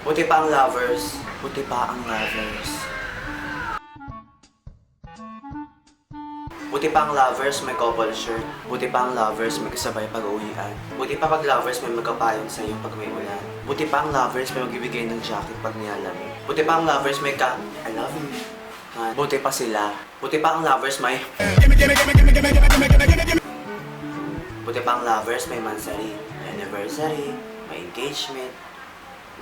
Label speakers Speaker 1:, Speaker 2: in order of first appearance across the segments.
Speaker 1: Buti pa ang lovers. Buti pa ang lovers. Buti pa ang lovers may couple shirt. Buti pa ang lovers may kasabay pag-uwian. Buti pa pag lovers may magkapayon sa iyo pag may ulan. Buti pa ang lovers may magbibigay ng jacket pag nilalamig. Buti pa ang lovers may I love you. Buti pa sila. Buti pa ang lovers may Buti pa ang lovers may mansari, may anniversary, may engagement,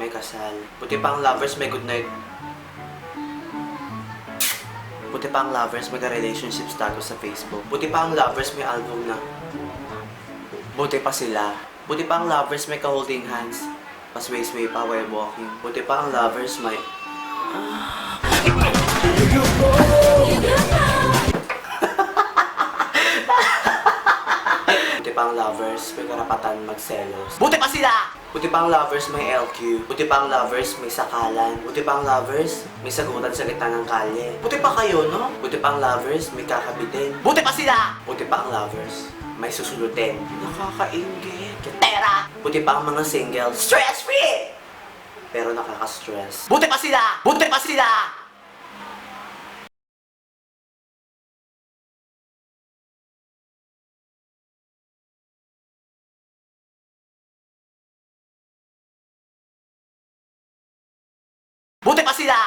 Speaker 1: may kasal. Buti pa ang lovers may good night. Buti pa ang lovers may relationship status sa Facebook. Buti pa ang lovers may album na. Buti pa sila. Buti pa ang lovers may ka-holding hands. Pasway-sway pa while walking. Buti pa ang lovers may... Buti pa ang lovers may karapatan magselos. Buti pa sila! Buti pa ang lovers may LQ. Buti pa ang lovers may sakalan. Buti pa ang lovers may sagutan sa gitna ng kalye. Buti pa kayo, no? Buti pa ang lovers may kakabitin. Buti pa sila! Buti pa ang lovers may susulutin. Nakakaingit. Katera! Buti pa ang mga single. Stress-free! Pero nakaka-stress. Buti pa sila! Buti pa sila! Buti pa sila!